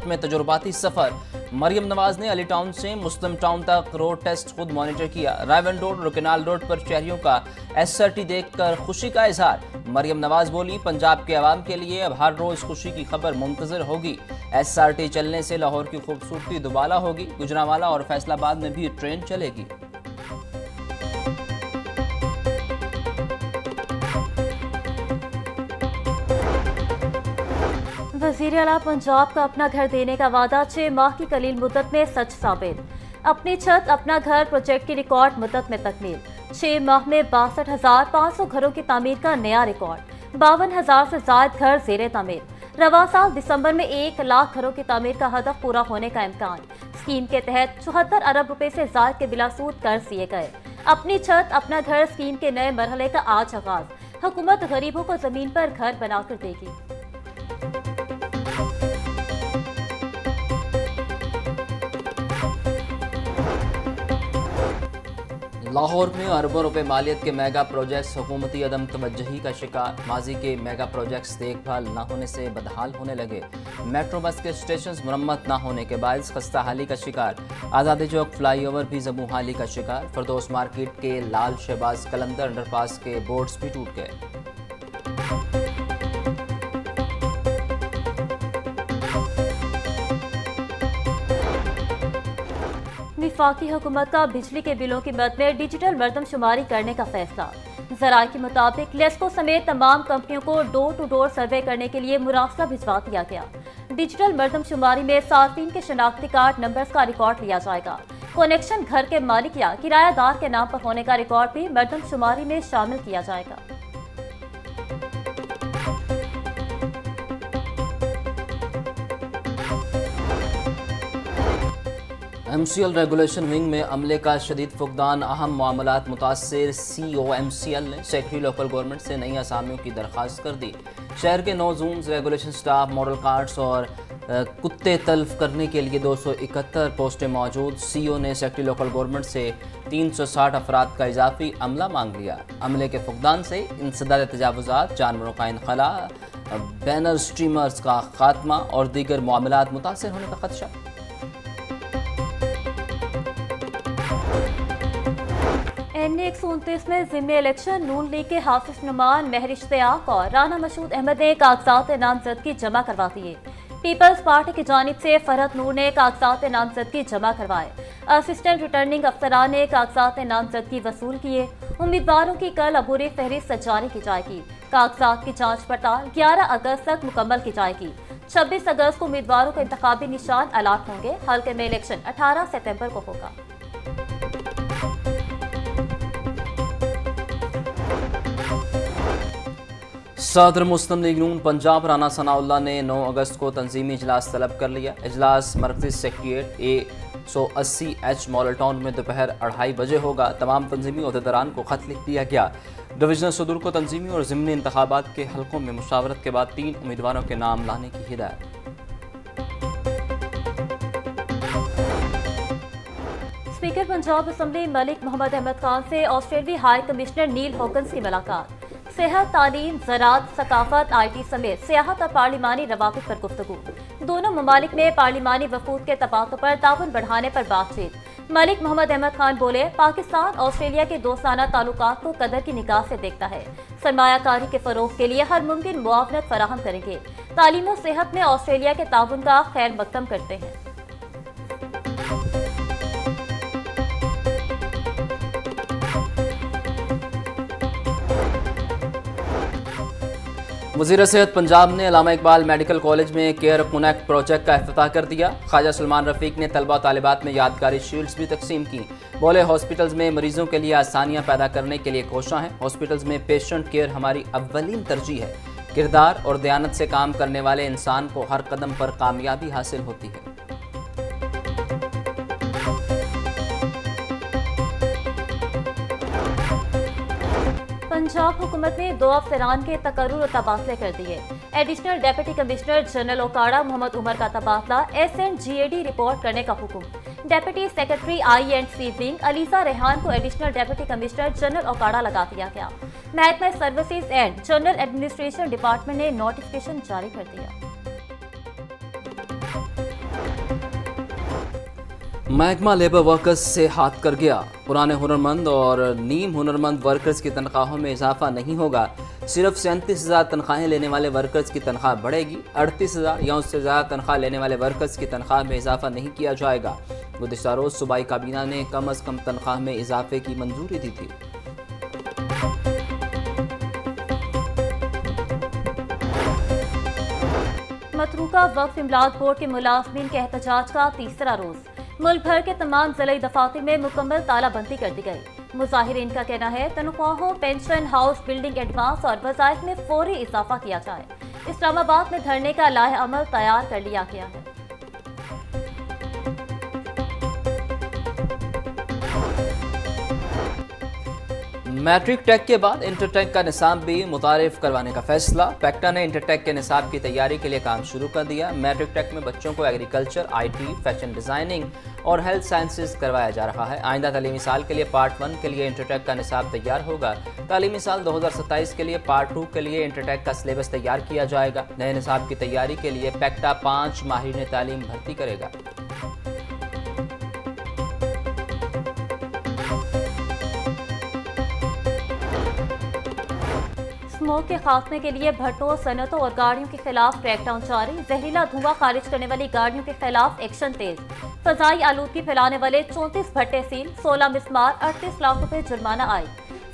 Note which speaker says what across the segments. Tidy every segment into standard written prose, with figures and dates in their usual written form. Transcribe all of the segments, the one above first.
Speaker 1: में तजुर्बाती सफर। मरियम नवाज ने अली टाउन से मुस्लिम टाउन तक रोड टेस्ट खुद मॉनिटर किया। रायवन रोड और केनाल रोड पर शहरियों का SRT देखकर खुशी का इजहार। मरियम नवाज बोली, पंजाब के अवाम के लिए अब हर रोज खुशी की खबर मुंतजर होगी। SRT चलने से लाहौर की खूबसूरती दुबाला होगी। गुजरांवाला और फैसलाबाद में भी ट्रेन चलेगी।
Speaker 2: वज़ीर आला पंजाब का अपना घर देने का वादा 6 माह की कलील मुद्दत में सच साबित। अपनी छत अपना घर प्रोजेक्ट की रिकॉर्ड मुद्दत में तकमील। 6 माह में 62,500 घरों की तामीर का नया रिकॉर्ड। 52,000 से ज्यादा घर ज़ेरे तामीर। रवा साल दिसंबर में 1 लाख घरों की तामीर का हदफ पूरा होने का इम्कान। स्कीम के तहत 74 अरब रुपए से ज्यादा के बिलासूद कर्ज दिए गए। अपनी छत अपना घर स्कीम के नए मरहले का आज आगाज। हुकूमत गरीबों को जमीन पर घर बनाकर देगी।
Speaker 1: लाहौर में अरबों रुपए मालियत के मेगा प्रोजेक्ट्स हुकूमती अदम तवज्जुही का शिकार। माजी के मेगा प्रोजेक्ट्स देखभाल न होने से बदहाल होने लगे। मेट्रो बस के स्टेशन मुरम्मत न होने के बायस खस्ता हाली का शिकार। आज़ादी चौक फ्लाईओवर भी जमू हाली का शिकार। फरदौस मार्केट के लाल शहबाज कलंदर अंडरपास के बोर्ड्स भी टूट गए।
Speaker 2: वफाकी हुकूमत का बिजली के बिलों की मद में डिजिटल मरदमशुमारी करने का फैसला। ज़राए के मुताबिक लेस्को समेत तमाम कंपनियों को डोर टू डोर सर्वे करने के लिए मुरासला भिजवा दिया गया। डिजिटल मरदमशुमारी में सार्फिन के शनाख्ती कार्ड नंबर्स का रिकॉर्ड लिया जाएगा। कनेक्शन घर के मालिक या किरायादार के नाम पर होने का रिकॉर्ड भी मरदमशुमारी में शामिल किया जाएगा।
Speaker 1: MCL रेगुलेशन विंग में अमले का शदीद फुकदान। अहम मामलात मुतासिर COMCL ने सेक्रेटरी लोकल गवर्नमेंट से नई असामियों की दरख्वास्त कर दी। शहर के 9 zones regulation staff model cards और कुत्ते तल्फ करने के लिए 271 पोस्टें मौजूद। CO ने सेक्रेटरी लोकल गवर्नमेंट से 360 अफराद का इजाफी अमला मांग लिया। अमले के फुकदान से इंसदाद तजावुजात, जानवरों का इनखला, बैनर स्ट्रीमर्स का खात्मा और दीगर मामलात मुतासिर होने का खदशा।
Speaker 2: NA 129 में ज़िम्मे इलेक्शन नून लीग के हाफिज नुमान, महर इश्तियाक और राना मसूद अहमद ने कागजात नामजदगी जमा करवा दिए। पीपल्स पार्टी की जानिब से फरहत नूर ने कागजात नामजदगी जमा करवाए। असिस्टेंट रिटर्निंग अफसरान ने कागजात नामजदगी वसूल किए। उम्मीदवारों की कल अबूरी फहरिस्त जारी की जाएगी। कागजात की जांच पड़ताल 11 अगस्त तक मुकम्मल की जाएगी। 26 अगस्त को उम्मीदवारों के इंतखाबी निशान अलाट होंगे। हल्के में इलेक्शन 18 सितंबर को होगा।
Speaker 1: सदर मुस्लिम लीग नून पंजाब राना सनाउल्लाह ने 9 अगस्त को तंजीमी इजलास तलब कर लिया। इजलास मरकज़ी सेक्रेटेरिएट A180H मॉडल टाउन में दोपहर 2:30 बजे होगा। तमाम तंजीमी अहदेदारान को खत लिख दिया गया। डिवीजनल सदर को तंजीमी और ज़िमनी इंतखाबात के हलकों में मुशावरत के बाद 3 उम्मीदवारों के नाम लाने की हिदायत।
Speaker 2: स्पीकर पंजाब असम्बली मलिक मोहम्मद अहमद खान से ऑस्ट्रेलियाई हाई कमिश्नर नील हॉकन्स की मुलाकात। सेहत, तालीम, ज़राअत, सकाफत, IT समेत सियाहत और पार्लिमानी रवाबित पर गुफ्तगू। दोनों ममालिक में पार्लिमानी वफूद के तबादलों पर ताउन बढ़ाने पर बातचीत। मलिक मोहम्मद अहमद खान बोले, पाकिस्तान ऑस्ट्रेलिया के दोस्ताना ताल्लुकात को कदर की निगाह से देखता है। सरमायाकारी के फरोग के लिए हर मुमकिन मुआवनत फराहम करेंगे। तालीम और सेहत में ऑस्ट्रेलिया के ताउन का खैर मकदम करते हैं।
Speaker 1: वज़ीर सेहत पंजाब ने अल्लामा इकबाल मेडिकल कॉलेज में केयर कनेक्ट प्रोजेक्ट का इफ्तिताह कर दिया। ख्वाजा सलमान रफ़ीक ने तलबा तालिबात में यादगारी शील्ड्स भी तकसीम की। बोले, हॉस्पिटल्स में मरीजों के लिए आसानियां पैदा करने के लिए कोशिश हैं। हॉस्पिटल्स में पेशेंट केयर हमारी अव्वलीन तरजीह है। किरदार और दयानत से काम करने वाले इंसान को हर कदम पर कामयाबी हासिल होती है।
Speaker 2: पंजाब हुकूमत ने 2 अफसरान के तकर्रुर और तबादले कर दिए। Additional deputy commissioner general Okara Mohammad Umar का तबादला SNGAD रिपोर्ट करने का हुक्म। Deputy secretary I&C wing Aliza Rehan को additional deputy commissioner general Okara लगा दिया गया। महकमा services and general administration department ने नोटिफिकेशन जारी कर दिया।
Speaker 1: महकमा लेबर वर्कर्स से हाथ कर गया। पुराने हुनरमंद और नीम हुनरमंद वर्कर्स की तनख्वाहों में इजाफा नहीं होगा। सिर्फ 37,000 तनख्वाहें लेने वाले वर्कर्स की तनख्वाह बढ़ेगी। 38,000 या उससे ज़्यादा तनख्वाह लेने वाले वर्कर्स की तनख्वाह में इजाफा नहीं किया जाएगा। गुज़िश्ता रोज़ सूबाई काबीना ने कम अज़ कम तनख्वाह में इजाफे की मंजूरी दी थी।
Speaker 2: मतरूका वक्फ इमलाक बोर्ड के मुलाजमीन के एहतजाज का तीसरा रोज। मुल्क भर के तमाम ज़िले दफातर में मुकम्मल तालाबंदी कर दी गई। मुजाहिरीन का कहना है तनख्वाहों, पेंशन, हाउस बिल्डिंग एडवांस और वज़ाइफ में फौरी इजाफा किया जाए। इस्लामाबाद में धरने का लाहे अमल तैयार कर लिया गया है।
Speaker 1: मैट्रिक टेक के बाद इंटर टेक का निसाब भी मुतारिफ करवाने का फैसला। पैक्टा ने इंटर टेक के निसाब की तैयारी के लिए काम शुरू कर दिया। मैट्रिक टेक में बच्चों को एग्रीकल्चर, IT, फैशन डिज़ाइनिंग और हेल्थ साइंसेज करवाया जा रहा है। आइंदा तालीमी साल के लिए पार्ट 1 के लिए इंटर टेक का निसाब तैयार होगा। तालीमी साल 2027 के लिए पार्ट 2 के लिए इंटर टेक का सिलेबस तैयार किया जाएगा। नए निसाब की तैयारी के लिए पैक्टा 5 माहिरीन तालीम भर्ती करेगा।
Speaker 2: स्मोक के खात्मे के लिए भट्टों, सनतों और गाड़ियों के खिलाफ क्रैकडाउन जारी। जहरीला धुआं खारिज करने वाली गाड़ियों के खिलाफ एक्शन तेज। फजाई आलूदगी फैलाने वाले 34 भट्टे सील, 16 मिस्मार, 38 लाख रुपए जुर्माना आए।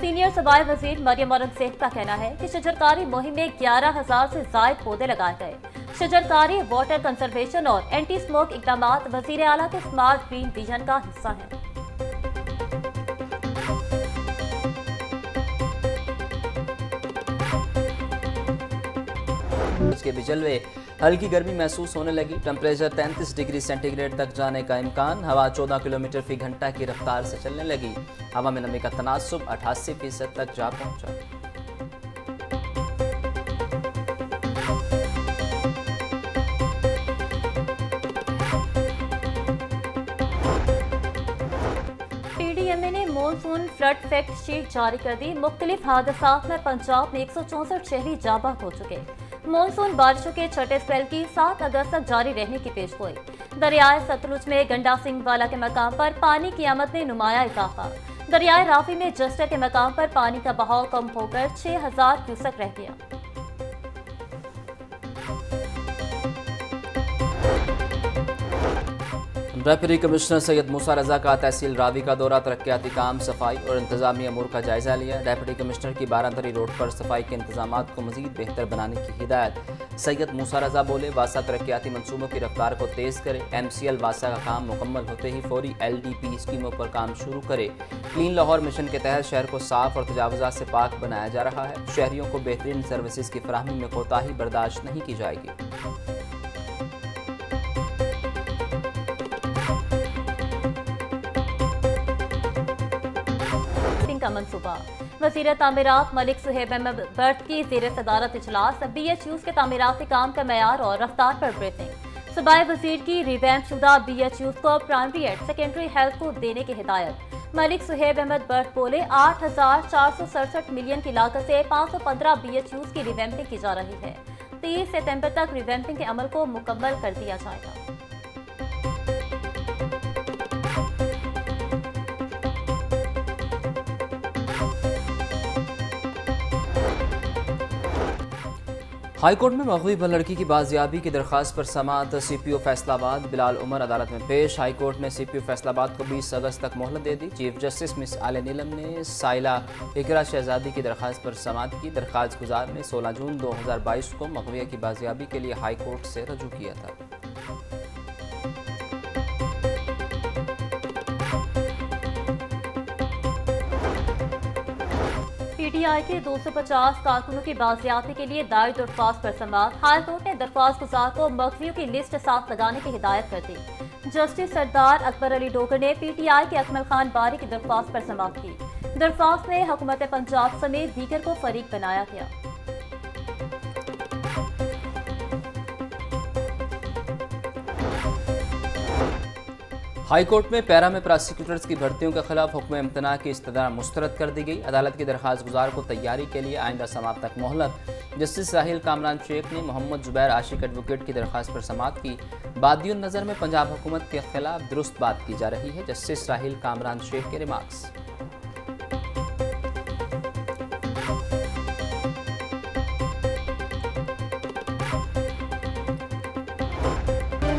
Speaker 2: सीनियर सूबाई वजीर मरियम औरंगजेब का कहना है कि शजरकारी मुहिम में 11,000 से जायद पौधे लगाए गए। शजरकारी, वाटर कंजर्वेशन और एंटी स्मोक इकदाम वजीर आला के स्मार्ट ग्रीन विजन का हिस्सा है।
Speaker 1: के भी जलवे, हल्की गर्मी महसूस होने लगी। टेम्परेचर 33 डिग्री सेंटीग्रेड तक जाने का इम्कान। हवा 14 किलोमीटर फी घंटा की रफ्तार से चलने लगी। हवा में नमी का तनासुब 88% तक जा पहुंचा।
Speaker 2: PDMA ने मॉनसून फ्लड फैक्ट शीट जारी कर दी। मुख्तलिफ हादसात में पंजाब में 164 शहरी जाबाक हो चुके। मॉनसून बारिशों के छठे स्पेल की 7 अगस्त तक जारी रहने की पेशगोई। दरियाए सतलुज में गंडा सिंह वाला के मकाम पर पानी की आमद में नुमाया इजाफा। दरियाए रावी में जस्टर के मकाम पर पानी का बहाव कम होकर 6,000 क्यूसेक रह गया।
Speaker 1: डेप्यूटी कमिश्नर सैयद मूसा रजा का तहसील रावी का दौरा। तरक्याती काम, सफाई और इंतजामी अमूर का जायजा लिया। डेप्यूटी कमिश्नर की 12 रोड पर सफाई के इंतजाम को मजीद बेहतर बनाने की हिदायत। सैयद मूसा रजा बोले, वासा तरक्याती मनसूबों की रफ्तार को तेज़ करे। MCL वासा का काम मुकम्मल होते ही फौरी LDP स्कीमों पर काम शुरू करे। क्लीन लाहौर मिशन के तहत शहर को साफ और तजावुज़ात से पाक बनाया जा रहा है। शहरियों को बेहतरीन सर्विसेज की फराहमी में कोताही बर्दाश्त नहीं की जाएगी।
Speaker 2: का मंसूबा। वज़ीर तामीरात मलिक सुहेब अहमद बर्द की ज़ेर सदारत इजलास। BHUs के तामीराती काम का मयार और रफ्तार पर ब्रीफिंग। सूबाई वजीर की रिवैम्प शुदा BHUs को प्राइमरी एंड सेकेंडरी हेल्थ को देने की हिदायत। मलिक सुहेब अहमद बर्द बोले, 8,467 मिलियन की लागत से 515 BHUs की रिवैम्पिंग की जा रही है। 30 सितंबर तक रिवैम्पिंग के अमल को मुकम्मल कर दिया जाएगा।
Speaker 1: हाईकोर्ट में मगवी पर लड़की की बाजियाबी की दरख्वास्त पर समाअत। CPO फैसलाबाद बिलाल उमर अदालत में पेश। हाईकोर्ट ने CPO फैसलाबाद को 20 अगस्त तक मोहलत दे दी। चीफ जस्टिस मिस आले नीलम ने साइला इकरा शहजादी की दरख्वास्त पर समाअत की। दरख्वास्त गुजार ने 16 जून 2022 को मगविया की बाजियाबी के लिए हाईकोर्ट से रजू किया था।
Speaker 2: PTI के 250 कारकुनों की बाजियाबी के लिए दायर दरख्वास्त पर समाअत। हाईकोर्ट ने दरख्वास्त गुजार को मगवियों की लिस्ट साथ लगाने की हिदायत कर दी। जस्टिस सरदार अकबर अली डोगर ने PTI के अकमल खान बारी की दरख्वास्त पर समाअत की। दरख्वास्त में हुकूमत पंजाब समेत दीगर को फरीक बनाया गया।
Speaker 1: हाईकोर्ट में पैरा में प्रोसिक्यूटर्स की भर्तियों के खिलाफ हुक्म इम्तना की इस्तदा मुस्तरद कर दी गई। अदालत की दरख्वास्त गुजार को तैयारी के लिए आइंदा समाअत तक मोहलत। जस्टिस राहिल कामरान शेख ने मोहम्मद जुबैर आशिक एडवोकेट की दरख्वास्त पर समाअत की। बादियुन नज़र में पंजाब हुकूमत के खिलाफ दुरुस्त बात की जा रही है। जस्टिस राहिल कामरान शेख के रिमार्क्स।